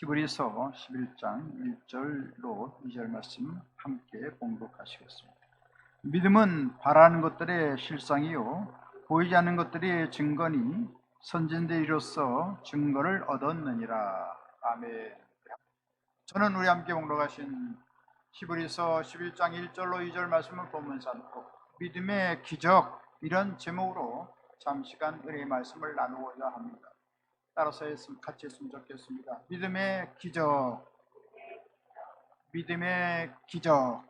히브리서 11장 1절로 2절 말씀 함께 봉독하시겠습니다. 믿음은 바라는 것들의 실상이요 보이지 않는 것들의 증거니 선진들이로서 증거를 얻었느니라. 아멘. 저는 우리 함께 봉독하신 히브리서 11장 1절로 2절 말씀을 본문 삼고 믿음의 기적, 이런 제목으로 잠시간 은혜의 말씀을 나누고자 합니다. 따라서 같이 했으면 좋겠습니다. 믿음의 기적, 믿음의 기적.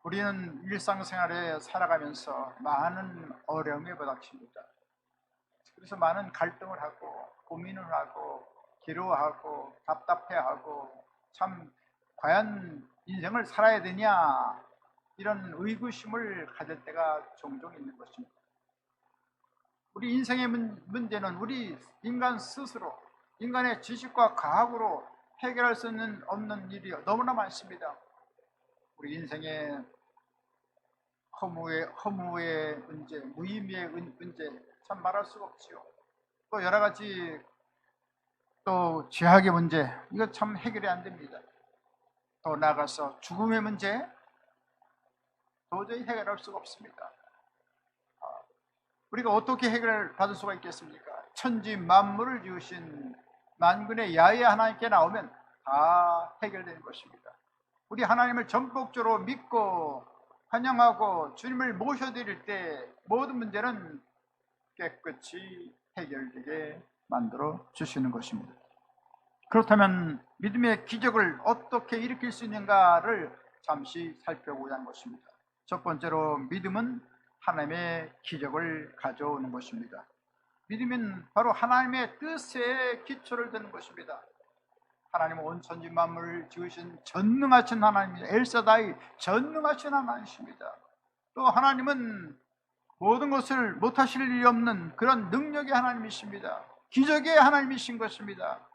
우리는 일상생활에 살아가면서 많은 어려움에 부닥칩니다. 그래서 많은 갈등을 하고 고민을 하고 괴로워하고 답답해하고 참 과연 인생을 살아야 되냐, 이런 의구심을 가질 때가 종종 있는 것입니다. 우리 인생의 문제는 우리 인간 스스로, 인간의 지식과 과학으로 해결할 수 없는 일이 너무나 많습니다. 우리 인생의 허무의 문제, 무의미의 문제, 참 말할 수가 없지요. 또 여러 가지 또 죄악의 문제, 이거 참 해결이 안 됩니다. 더 나아가서 죽음의 문제, 도저히 해결할 수가 없습니다. 우리가 어떻게 해결을 받을 수가 있겠습니까? 천지 만물을 지으신 만군의 야훼 하나님께 나오면 다 해결되는 것입니다. 우리 하나님을 전폭적으로 믿고 환영하고 주님을 모셔드릴 때 모든 문제는 깨끗이 해결되게 만들어 주시는 것입니다. 그렇다면 믿음의 기적을 어떻게 일으킬 수 있는가를 잠시 살펴보자 하는 것입니다. 첫 번째로, 믿음은 하나님의 기적을 가져오는 것입니다. 믿음은 바로 하나님의 뜻에 기초를 두는 것입니다. 하나님은 온 천지 만물을 지으신 전능하신 하나님입니다. 엘사다이, 전능하신 하나님이십니다. 또 하나님은 모든 것을 못하실 일이 없는 그런 능력의 하나님이십니다. 기적의 하나님이신 것입니다.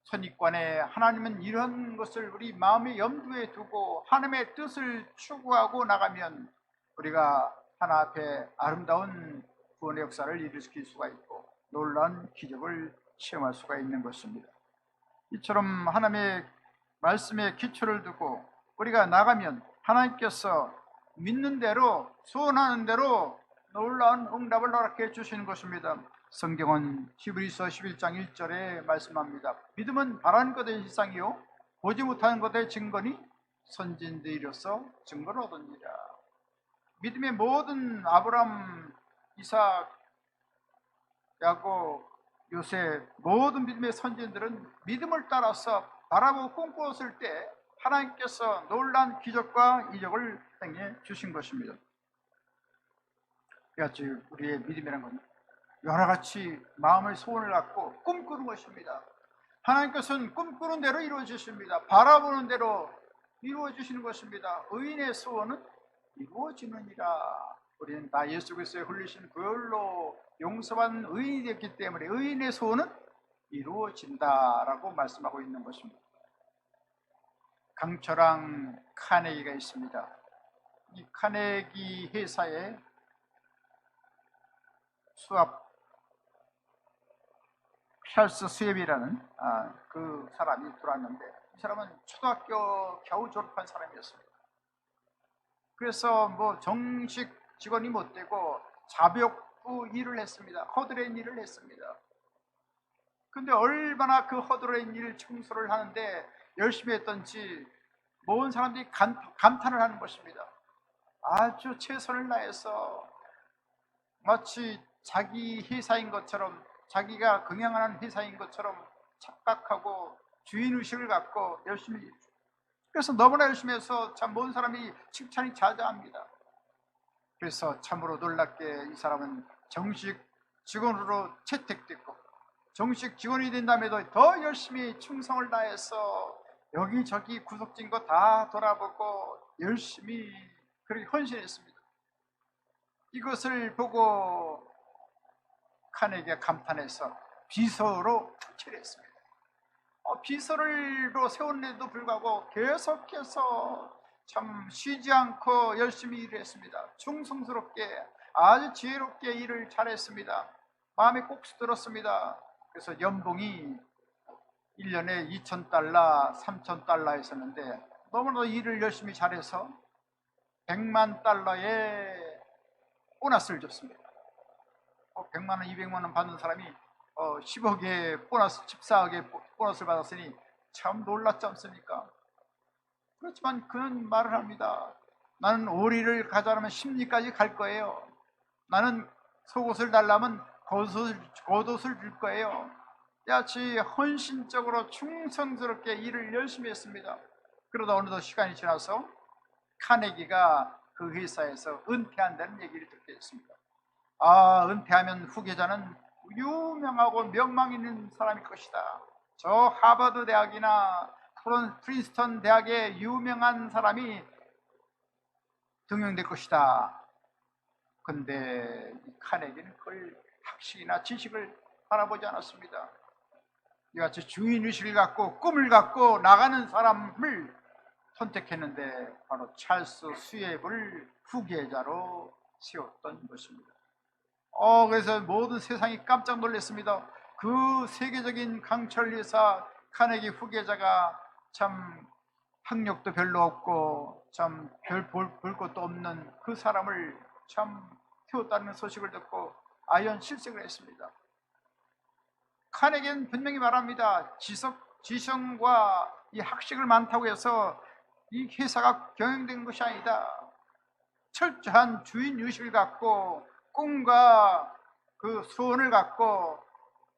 선입관에 하나님은 이런 것을 우리 마음의 염두에 두고 하나님의 뜻을 추구하고 나가면 우리가 하나 앞에 아름다운 구원의 역사를 일으킬 수가 있고 놀라운 기적을 체험할 수가 있는 것입니다. 이처럼 하나님의 말씀에 기초를 두고 우리가 나가면 하나님께서 믿는 대로, 소원하는 대로 놀라운 응답을 허락해 주시는 것입니다. 성경은 히브리서 11장 1절에 말씀합니다. 믿음은 바라는 것의 실상이요 보지 못하는 것의 증거니 선진들이로서 증거를 얻으니라. 믿음의 모든 아브라함, 이삭, 야곱, 요셉, 모든 믿음의 선진들은 믿음을 따라서 바라보고 꿈꾸었을 때 하나님께서 놀라운 기적과 이적을 행해 주신 것입니다. 같이 우리의 믿음이라는 건 여러 가지 마음의 소원을 갖고 꿈꾸는 것입니다. 하나님께서는 꿈꾸는 대로 이루어 주십니다. 바라보는 대로 이루어 주시는 것입니다. 의인의 소원은 이루어지느니라. 우리는 다 예수 그리스도의 흘리신 보혈로 용서받은 의인이 됐기 때문에 의인의 소원은 이루어진다라고 말씀하고 있는 것입니다. 강철왕 카네기가 있습니다. 이 카네기 회사에 수합 찰스 스왑이라는 그 사람이 들어왔는데, 이 사람은 초등학교 겨우 졸업한 사람이었습니다. 그래서 정식 직원이 못 되고 자벽부 일을 했습니다. 허드렛 일을 했습니다. 근데 얼마나 그 허드렛 일 청소를 하는데 열심히 했던지 모든 사람들이 감탄을 하는 것입니다. 아주 최선을 다해서 마치 자기 회사인 것처럼, 자기가 경영하는 회사인 것처럼 착각하고 주인의식을 갖고 열심히, 그래서 너무나 열심히 해서 참 모든 사람이 칭찬이 자자합니다. 그래서 참으로 놀랍게 이 사람은 정식 직원으로 채택됐고 정식 직원이 된 다음에도 더 열심히 충성을 다해서 여기저기 구석진 거 다 돌아보고 열심히 그렇게 헌신했습니다. 이것을 보고 카네기가 감탄해서 비서로 처리했습니다. 비서로 세웠는데도 불구하고 계속해서 참 쉬지 않고 열심히 일을 했습니다. 충성스럽게 아주 지혜롭게 일을 잘했습니다. 마음에 꼭 들었습니다. 그래서 연봉이 1년에 2,000달러, 3,000달러 했었는데 너무나도 일을 열심히 잘해서 100만 달러의 보너스를 줬습니다. 100만 원, 200만 원 받는 사람이 10억의 보너스, 14억의 보너스를 받았으니 참 놀랐지 않습니까? 그렇지만 그는 말을 합니다. 나는 오리를 가져가면 십리까지 갈 거예요. 나는 속옷을 달라면 겉옷을 줄 거예요. 야치 헌신적으로 충성스럽게 일을 열심히 했습니다. 그러다 어느덧 시간이 지나서 카네기가 그 회사에서 은퇴한다는 얘기를 듣게 됐습니다. 은퇴하면 후계자는 유명하고 명망 있는 사람일 것이다. 저 하버드 대학이나 프린스턴 대학의 유명한 사람이 등용될 것이다. 근데 카네기는 그걸 학식이나 지식을 알아보지 않았습니다. 이같이 주인의식을 갖고 꿈을 갖고 나가는 사람을 선택했는데 바로 찰스 스왑을 후계자로 세웠던 것입니다. 그래서 모든 세상이 깜짝 놀랐습니다. 그 세계적인 강철리사 카네기 후계자가 참 학력도 별로 없고 참 별 볼 것도 없는 그 사람을 참 세웠다는 소식을 듣고 아연 실색을 했습니다. 카네기는 분명히 말합니다. 지성과 이 학식을 많다고 해서 이 회사가 경영된 것이 아니다. 철저한 주인 의식을 갖고 꿈과 그 소원을 갖고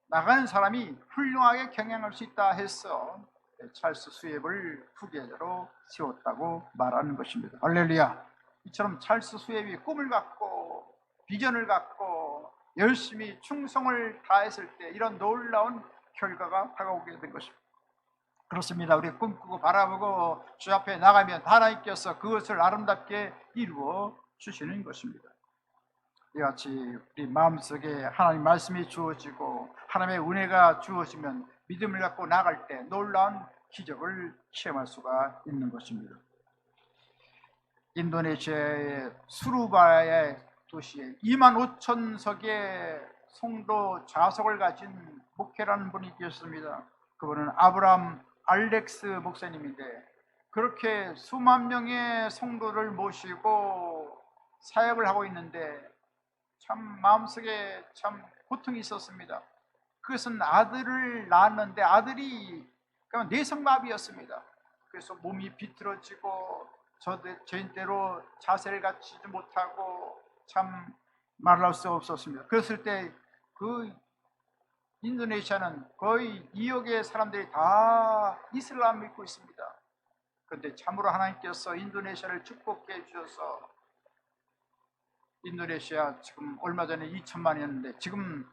나가는 사람이 훌륭하게 경영할 수 있다 해서 찰스 스왑을 후계자로 세웠다고 말하는 것입니다. 할렐루야. 이처럼 찰스 스왑이 꿈을 갖고 비전을 갖고 열심히 충성을 다했을 때 이런 놀라운 결과가 다가오게 된 것입니다. 그렇습니다. 우리 꿈꾸고 바라보고 주 앞에 나가면 하나님께서 그것을 아름답게 이루어 주시는 것입니다. 이같이 우리 마음속에 하나님 말씀이 주어지고 하나님의 은혜가 주어지면 믿음을 갖고 나갈 때 놀라운 기적을 체험할 수가 있는 것입니다. 인도네시아의 수루바야 도시에 25,000석의 성도 좌석을 가진 목회라는 분이 계셨습니다. 그분은 아브라함 알렉스 목사님인데 그렇게 수만 명의 성도를 모시고 사역을 하고 있는데 참 마음속에 참 고통이 있었습니다. 그것은 아들을 낳았는데 아들이 내성마비였습니다. 그래서 몸이 비틀어지고 저인대로 자세를 갖추지 못하고 참 말할 수 없었습니다. 그랬을 때 그 인도네시아는 거의 2억의 사람들이 다 이슬람 믿고 있습니다. 그런데 참으로 하나님께서 인도네시아를 축복해 주셔서 인도네시아 지금 얼마 전에 2천만이었는데 지금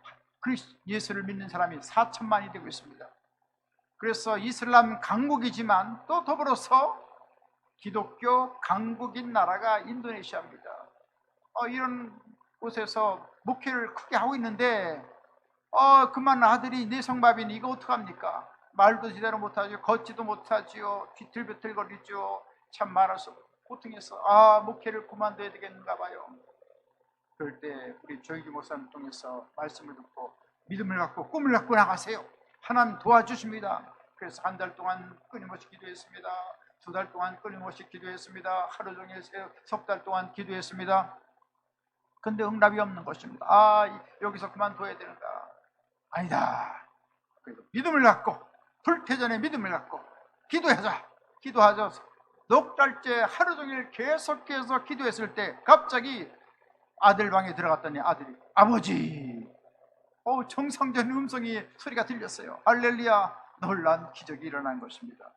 예수를 믿는 사람이 4천만이 되고 있습니다. 그래서 이슬람 강국이지만 또 더불어서 기독교 강국인 나라가 인도네시아입니다. 이런 곳에서 목회를 크게 하고 있는데 그만 아들이 내성마비니 이거 어떡합니까? 말도 제대로 못하죠. 걷지도 못하지요. 비틀비틀거리죠. 참 말해서 고통해서 목회를 그만둬야 되겠는가 봐요. 그럴 때 우리 조영기 목사님 통해서 말씀을 듣고 믿음을 갖고 꿈을 갖고 나가세요. 하나님 도와주십니다. 그래서 한 달 동안 끊임없이 기도했습니다. 2달 동안 끊임없이 기도했습니다. 하루 종일 석 달 동안 기도했습니다. 근데 응답이 없는 것입니다. 여기서 그만둬야 되는가? 아니다. 그래서 믿음을 갖고 불태전에 믿음을 갖고 기도하자. 넉 달째 하루 종일 계속해서 기도했을 때 갑자기 아들 방에 들어갔더니 아들이 아버지 정상적인 음성이 소리가 들렸어요. 할렐루야. 놀란 기적이 일어난 것입니다.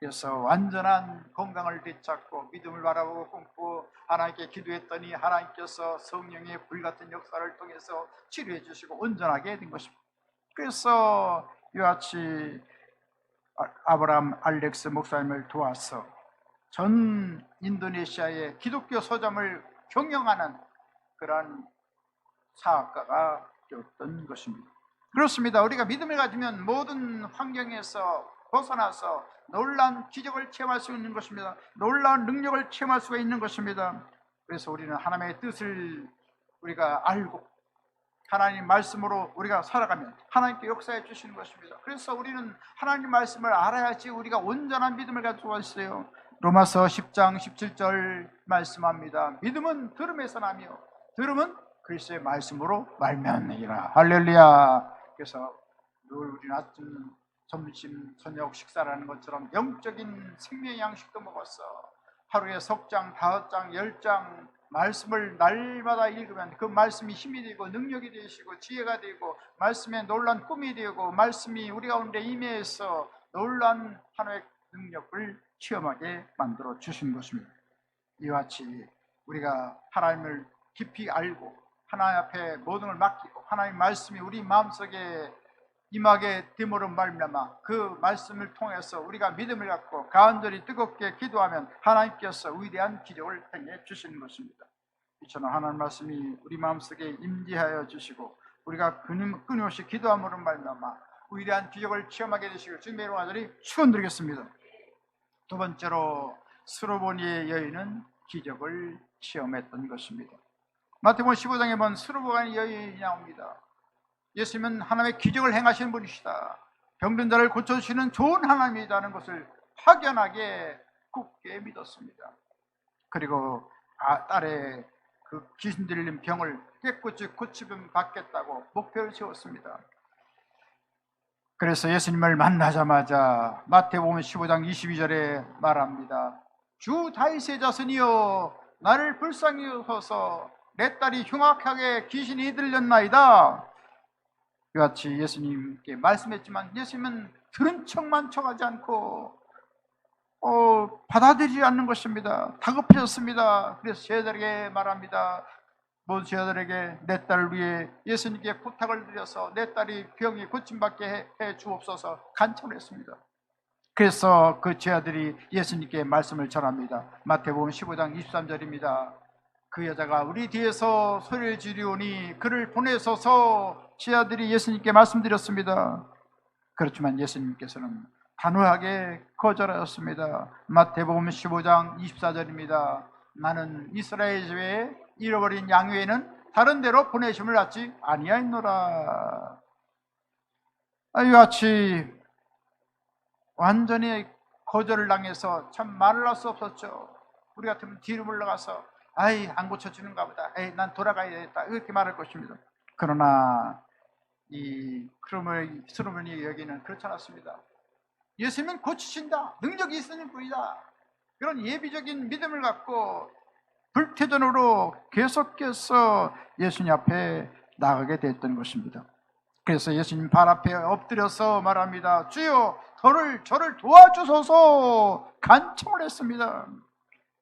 그래서 완전한 건강을 되찾고 믿음을 바라보고 꿈꾸고 하나님께 기도했더니 하나님께서 성령의 불같은 역사를 통해서 치료해 주시고 온전하게 된 것입니다. 그래서 이같이 아브라함 알렉스 목사님을 도와서 전 인도네시아의 기독교 서점을 경영하는 그러한 사학가가 되었던 것입니다. 그렇습니다. 우리가 믿음을 가지면 모든 환경에서 벗어나서 놀라운 기적을 체험할 수 있는 것입니다. 놀라운 능력을 체험할 수가 있는 것입니다. 그래서 우리는 하나님의 뜻을 우리가 알고 하나님 말씀으로 우리가 살아가면 하나님께 역사해 주시는 것입니다. 그래서 우리는 하나님 말씀을 알아야지 우리가 온전한 믿음을 가지고 있어요. 로마서 10장 17절 말씀합니다. 믿음은 들음에서 나며 들음은 그리스도의 말씀으로 말미암느니라. 할렐루야. 그래서 늘 우리는 아침, 점심, 저녁 식사라는 것처럼 영적인 생명의 양식도 먹었어. 하루에 석장, 5장, 10장 말씀을 날마다 읽으면 그 말씀이 힘이 되고 능력이 되시고 지혜가 되고 말씀에 놀란 꿈이 되고 말씀이 우리 가운데 임해서 놀란 하나님의 능력을 체험하게 만들어 주신 것입니다. 이와 같이 우리가 하나님을 깊이 알고 하나님 앞에 모든 걸 맡기고 하나님 말씀이 우리 마음속에 임하게 됨으로 말미암아 그 말씀을 통해서 우리가 믿음을 갖고 간절히 뜨겁게 기도하면 하나님께서 위대한 기적을 행해 주시는 것입니다. 이처럼 하나님 말씀이 우리 마음속에 임재하여 주시고 우리가 끊임없이 기도함으로 말미암아 위대한 기적을 체험하게 되시길 주님의 이름으로 간절히 축원드리겠습니다. 두 번째로 스로보니의 여인은 기적을 체험했던 것입니다. 마태복음 15장에 보면 스로보니의 여인이 나옵니다. 예수님은 하나님의 기적을 행하시는 분이시다, 병든 자를 고쳐주시는 좋은 하나님이라는 것을 확연하게 굳게 믿었습니다. 그리고 딸의 그 귀신 들린 병을 깨끗이 고치면 받겠다고 목표를 세웠습니다. 그래서 예수님을 만나자마자 마태복음 15장 22절에 말합니다. 주 다윗의 자손이여 나를 불쌍히 여기소서, 내 딸이 흉악하게 귀신이 들렸나이다. 이같이 예수님께 말씀했지만 예수님은 들은 척만 쳐가지 않고 받아들이지 않는 것입니다. 다급해졌습니다. 그래서 제자들에게 말합니다. 모든 제자들에게 내 딸을 위해 예수님께 부탁을 드려서 내 딸이 병이 고침받게 해 주옵소서 간청했습니다. 그래서 그 제자들이 예수님께 말씀을 전합니다. 마태복음 15장 23절입니다. 그 여자가 우리 뒤에서 소리를 지르오니 그를 보내소서. 제자들이 예수님께 말씀드렸습니다. 그렇지만 예수님께서는 단호하게 거절하였습니다. 마태복음 15장 24절입니다. 나는 이스라엘 집에 잃어버린 양 외에는 다른 데로 보내심을 받지 아니하였노라. 이같이 완전히 거절을 당해서 참 말을 할 수 없었죠. 우리 같으면 뒤로 물러가서 안 고쳐주는가 보다, 난 돌아가야 되겠다, 이렇게 말할 것입니다. 그러나 이 스로보니 여기는 그렇지 않았습니다. 예수님은 고치신다, 능력이 있으신 분이다, 그런 예비적인 믿음을 갖고 불태전으로 계속해서 예수님 앞에 나가게 됐던 것입니다. 그래서 예수님 발 앞에 엎드려서 말합니다. 주여 저를 도와주소서 간청을 했습니다.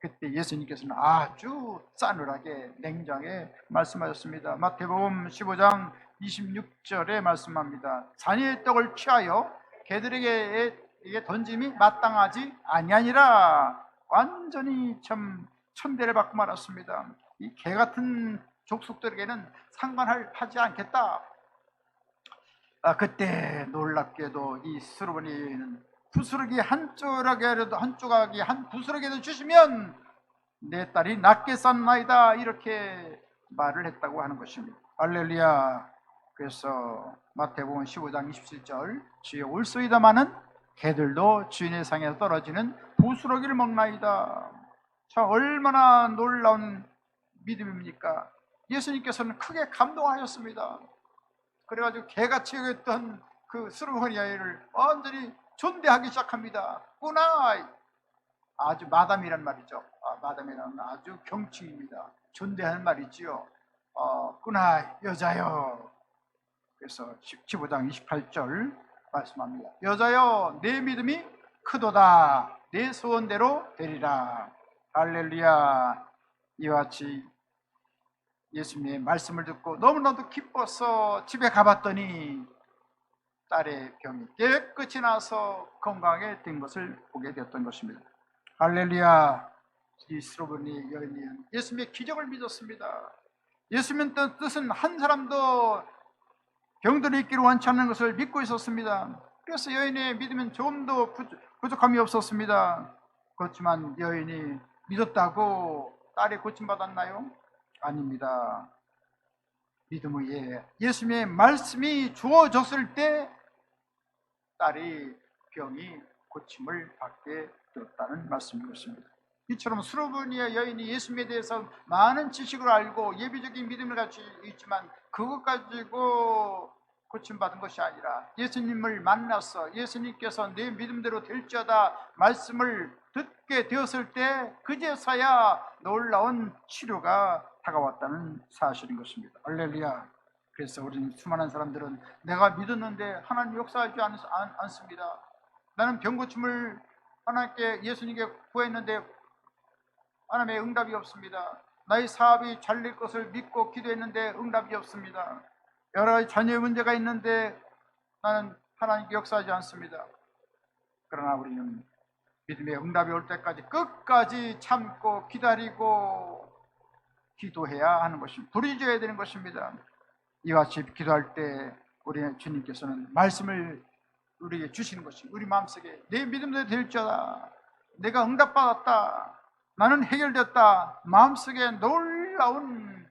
그때 예수님께서는 아주 싸늘하게 냉정하게 말씀하셨습니다. 마태복음 15장 26절에 말씀합니다. 잔이의 떡을 취하여 개들에게 던짐이 마땅하지 아니하니라. 완전히 참 천대를 받고 말았습니다. 이 개 같은 족속들에게는 상관하지 않겠다. 그때 놀랍게도 이 스로보니는 부스러기 한 조각이 한 부스러기라도 주시면 내 딸이 낫게 쌌나이다, 이렇게 말을 했다고 하는 것입니다. 할렐루야. 그래서 마태복음 15장 27절 주여 올소이다마는 개들도 주인의 상에서 떨어지는 부스러기를 먹나이다. 자, 얼마나 놀라운 믿음입니까? 예수님께서는 크게 감동하셨습니다. 그래가지고 개같이 여겼던 그 스로보니 아이를 완전히 존대하기 시작합니다. 꾸나이, 아주 마담이란 말이죠. 마담이란 아주 경칭입니다. 존대하는 말이지요. 꾸나이 여자여. 그래서 15장 28절 말씀합니다. 여자여 내 믿음이 크도다, 내 소원대로 되리라. 할렐루야. 이와 같이 예수님의 말씀을 듣고 너무나도 기뻐서 집에 가봤더니 딸의 병이 깨끗이 나서 건강하게 된 것을 보게 되었던 것입니다. 할렐루야. 이 스로보니 여인은 예수님의 기적을 믿었습니다. 예수님의 뜻은 한 사람도 병들어 있기를 원치 않는 것을 믿고 있었습니다. 그래서 여인의 믿음은 조금도 부족함이 없었습니다. 그렇지만 여인이 믿었다고 딸이 고침받았나요? 아닙니다. 믿음 위에 예수님의 말씀이 주어졌을 때 딸이 병이 고침을 받게 되었다는 말씀인 것입니다. 이처럼 수르보니아 여인이 예수님에 대해서 많은 지식을 알고 예비적인 믿음을 가지고 있지만 그것 가지고 고침받은 것이 아니라 예수님을 만나서 예수님께서 내 믿음대로 될지어다 말씀을 듣게 되었을 때 그제서야 놀라운 치료가 다가왔다는 사실인 것입니다. 할렐루야. 그래서 우리는 수많은 사람들은 내가 믿었는데 하나님 역사하지 않습니다. 나는 병고침을 하나님께 예수님께 구했는데 하나님의 응답이 없습니다. 나의 사업이 잘 될 것을 믿고 기도했는데 응답이 없습니다. 여러 가지 자녀의 문제가 있는데 나는 하나님께 역사하지 않습니다. 그러나 우리는 믿음의 응답이 올 때까지 끝까지 참고 기다리고 기도해야 하는 것입니다. 부르짖어야 되는 것입니다. 이와 같이 기도할 때 우리 주님께서는 말씀을 우리에게 주시는 것입니다. 우리 마음속에 내 믿음대로 될지어다, 내가 응답받았다, 나는 해결됐다, 마음속에 놀라운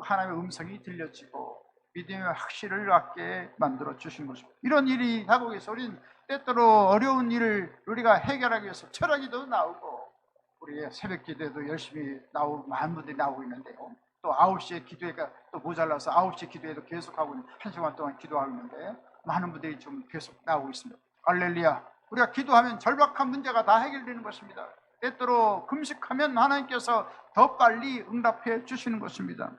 하나님의 음성이 들려지고 믿음의 확신을 갖게 만들어 주신 것입니다. 이런 일이 하고 계서 우리는 때때로 어려운 일을 우리가 해결하기 위해서 철학기도 나오고 우리의 새벽 기도에도 열심히 나오고 많은 분들이 나오고 있는데요, 또 9시에 기도회가 또 모자라서 9시 기도회도 계속하고 1시간 동안 기도하고 있는데 많은 분들이 좀 계속 나오고 있습니다. 할렐루야. 우리가 기도하면 절박한 문제가 다 해결되는 것입니다. 때때로 금식하면 하나님께서 더 빨리 응답해 주시는 것입니다.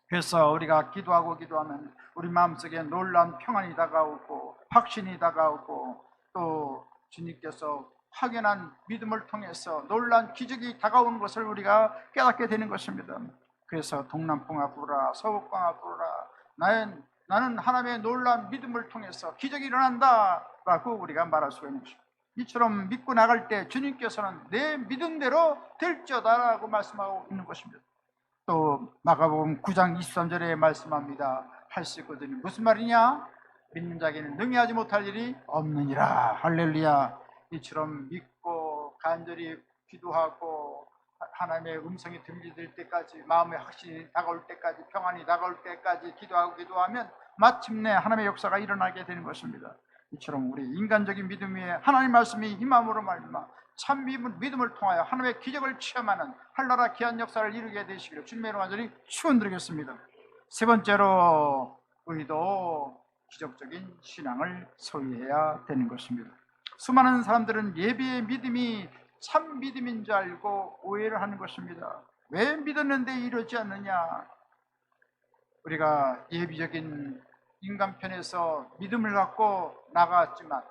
그래서 우리가 기도하면 우리 마음속에 놀라운 평안이 다가오고 확신이 다가오고 또 주님께서 확연한 믿음을 통해서 놀라운 기적이 다가오는 것을 우리가 깨닫게 되는 것입니다. 그래서 동남풍아 불어라, 서북풍아 불어라, 나는 하나님의 놀라운 믿음을 통해서 기적이 일어난다 라고 우리가 말할 수가 있는 것입니다. 이처럼 믿고 나갈 때 주님께서는 내 믿음대로 될지어다 라고 말씀하고 있는 것입니다. 또 마가복음 9장 23절에 말씀합니다. 할 수 있거든요. 무슨 말이냐? 믿는 자에게는 능히 하지 못할 일이 없느니라. 할렐루야. 이처럼 믿고 간절히 기도하고 하나님의 음성이 들릴 때까지, 마음의 확신이 다가올 때까지, 평안이 다가올 때까지 기도하면 마침내 하나님의 역사가 일어나게 되는 것입니다. 이처럼 우리 인간적인 믿음 위에 하나님의 말씀이 임함으로 말미암아 참 믿음을 통하여 하나님의 기적을 체험하는 한나라 귀한 역사를 이루게 되시기를 주님의 이름으로 간절히 축원드리겠습니다. 세 번째로 우리도 기적적인 신앙을 소유해야 되는 것입니다. 수많은 사람들은 예비의 믿음이 참 믿음인 줄 알고 오해를 하는 것입니다. 왜 믿었는데 이러지 않느냐? 우리가 예비적인 인간편에서 믿음을 갖고 나갔지만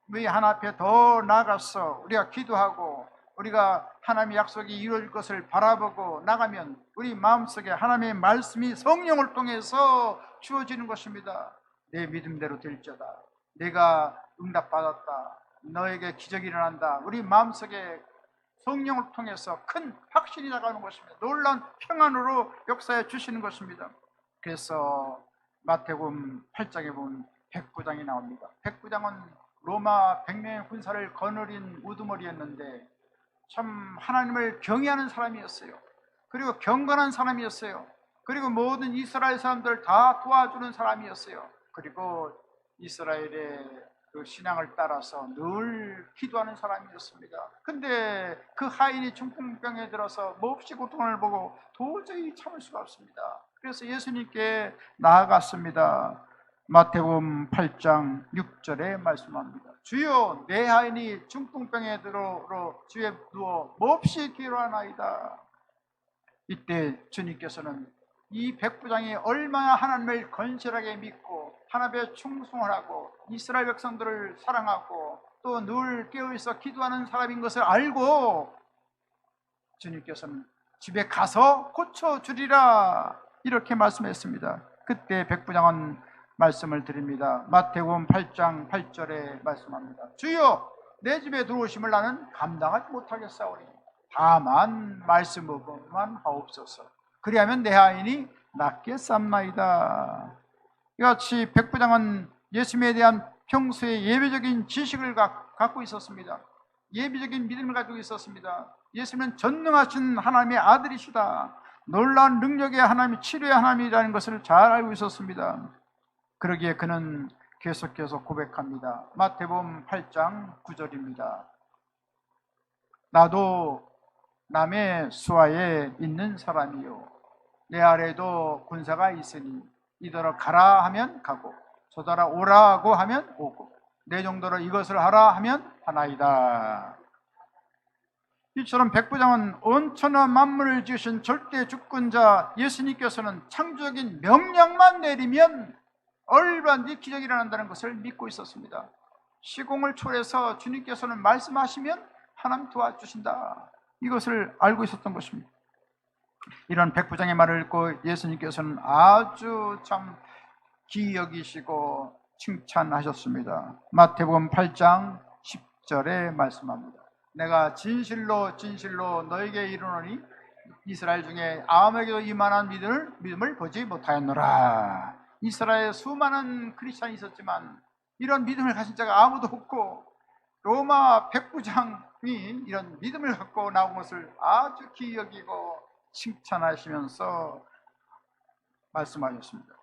우리 하나님 앞에 더 나가서 우리가 기도하고 우리가 하나님의 약속이 이루어질 것을 바라보고 나가면 우리 마음속에 하나님의 말씀이 성령을 통해서 주어지는 것입니다. 내 믿음대로 될지어다, 내가 응답받았다, 너에게 기적이 일어난다. 우리 마음속에 성령을 통해서 큰 확신이 나가는 것입니다. 놀라운 평안으로 역사해 주시는 것입니다. 그래서 마태복음 8장에 보면 백부장이 나옵니다. 백부장은 로마 100명의 군사를 거느린 우두머리였는데 참 하나님을 경외하는 사람이었어요. 그리고 경건한 사람이었어요. 그리고 모든 이스라엘 사람들 다 도와주는 사람이었어요. 그리고 이스라엘의 그 신앙을 따라서 늘 기도하는 사람이었습니다. 근데 그 하인이 중풍병에 들어서 몹시 고통을 보고 도저히 참을 수가 없습니다. 그래서 예수님께 나아갔습니다. 마태복음 8장 6절에 말씀합니다. 주여, 내 하인이 중풍병에 들어 주에 누워 몹시 기도하나이다. 이때 주님께서는 이 백부장이 얼마나 하나님을 건실하게 믿고 하나님에 충성을 하고 이스라엘 백성들을 사랑하고 또 늘 깨어있어 기도하는 사람인 것을 알고 주님께서는 집에 가서 고쳐주리라 이렇게 말씀했습니다. 그때 백부장은 말씀을 드립니다. 마태복음 8장 8절에 말씀합니다. 주여, 내 집에 들어오심을 나는 감당하지 못하겠사오니 다만 말씀 부분만 하옵소서. 그리하면 내 하인이 낫겠삼나이다. 이같이 백부장은 예수님에 대한 평소에 예배적인 지식을 갖고 있었습니다. 예배적인 믿음을 가지고 있었습니다. 예수님은 전능하신 하나님의 아들이시다. 놀라운 능력의 하나님이, 치료의 하나님이라는 것을 잘 알고 있었습니다. 그러기에 그는 계속해서 고백합니다. 마태복음 8장 9절입니다. 나도 남의 수하에 있는 사람이요, 내 아래도 군사가 있으니 이더러 가라 하면 가고 저더러 오라고 하면 오고 내 정도로 이것을 하라 하면 하나이다. 이처럼 백부장은 온천하 만물을 지으신 절대 주권자 예수님께서는 창조적인 명령만 내리면 얼마든지 기적이 일어난다는 것을 믿고 있었습니다. 시공을 초월해서 주님께서는 말씀하시면 하나님 도와주신다, 이것을 알고 있었던 것입니다. 이런 백부장의 말을 듣고 예수님께서는 아주 참 기이 여기시고 칭찬하셨습니다. 마태복음 8장 10절에 말씀합니다. 내가 진실로 진실로 너에게 이르노니 이스라엘 중에 아무에게도 이만한 믿음을 보지 못하였노라. 이스라엘에 수많은 크리스찬이 있었지만 이런 믿음을 가진 자가 아무도 없고, 로마 백부장이 이런 믿음을 갖고 나온 것을 아주 기이 여기고 칭찬하시면서 말씀하셨습니다.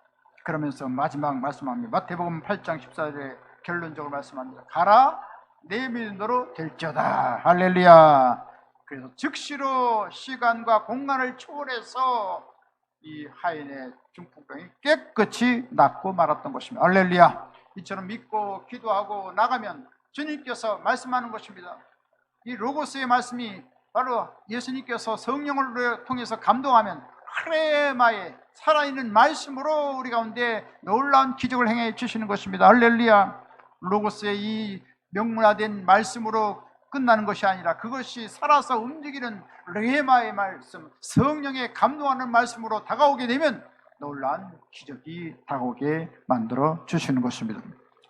그러면서 마지막 말씀합니다. 마태복음 8장 14절에 결론적으로 말씀합니다. 가라, 내 믿음대로 될지어다. 할렐루야. 그래서 즉시로 시간과 공간을 초월해서 이 하인의 중풍병이 깨끗이 낫고 말았던 것입니다. 할렐루야. 이처럼 믿고 기도하고 나가면 주님께서 말씀하는 것입니다. 이 로고스의 말씀이 바로 예수님께서 성령을 통해서 감동하면 하레마의 살아있는 말씀으로 우리 가운데 놀라운 기적을 행해 주시는 것입니다. 할렐루야. 로고스의 이 명문화된 말씀으로 끝나는 것이 아니라 그것이 살아서 움직이는 레마의 말씀, 성령의 감동하는 말씀으로 다가오게 되면 놀라운 기적이 다가오게 만들어 주시는 것입니다.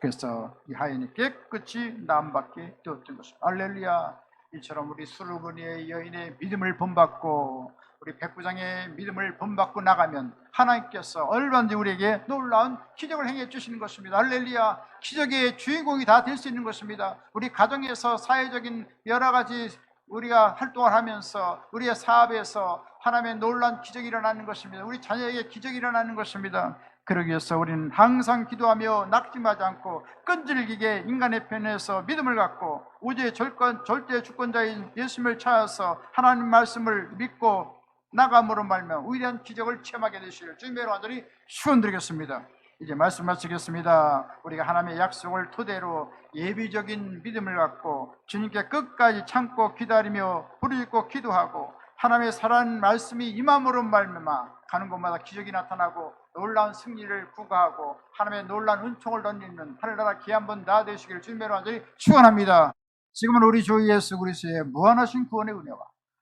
그래서 이 하인이 깨끗이 나음받게 되었던 것입니다. 할렐루야. 이처럼 우리 수르보니의 여인의 믿음을 본받고 우리 백부장의 믿음을 본받고 나가면 하나님께서 얼마든지 우리에게 놀라운 기적을 행해 주시는 것입니다. 할렐루야. 기적의 주인공이 다 될 수 있는 것입니다. 우리 가정에서 사회적인 여러 가지 우리가 활동을 하면서 우리의 사업에서 하나님의 놀라운 기적이 일어나는 것입니다. 우리 자녀에게 기적이 일어나는 것입니다. 그러기 위해서 우리는 항상 기도하며 낙심하지 않고 끈질기게 인간의 편에서 믿음을 갖고 우주의 절대 주권자인 예수님을 찾아서 하나님 말씀을 믿고 나감으로 말며 위대한 기적을 체험하게 되시길 주님의 완전히 축원드리겠습니다. 이제 말씀 마치겠습니다. 우리가 하나님의 약속을 토대로 예비적인 믿음을 갖고 주님께 끝까지 참고 기다리며 부르짖고 기도하고 하나님의 살아있는 말씀이 임함으로 말미암아 가는 곳마다 기적이 나타나고 놀라운 승리를 구가하고 하나님의 놀라운 은총을 던지는 하늘나라 귀한 다 되시기를 주님의 완전히 축원합니다. 지금은 우리 주 예수 그리스도의 무한하신 구원의 은혜와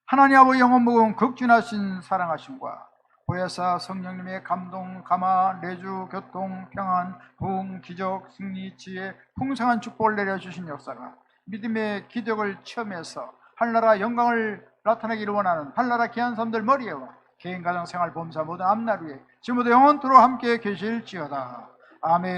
하나님 아버지 영원 무궁 극진하신 사랑하심과 보혜사 성령님의 감동, 감화, 내주, 교통, 평안, 부흥, 기적, 승리, 지혜, 풍성한 축복을 내려주신 역사가 믿음의 기적을 체험해서 하늘나라 영광을 나타내기를 원하는 하늘나라 귀한 사람들 머리에와 개인, 가정, 생활, 범사 모든 앞날 위에 지금부터 영원토록 함께 계실지어다. 아멘.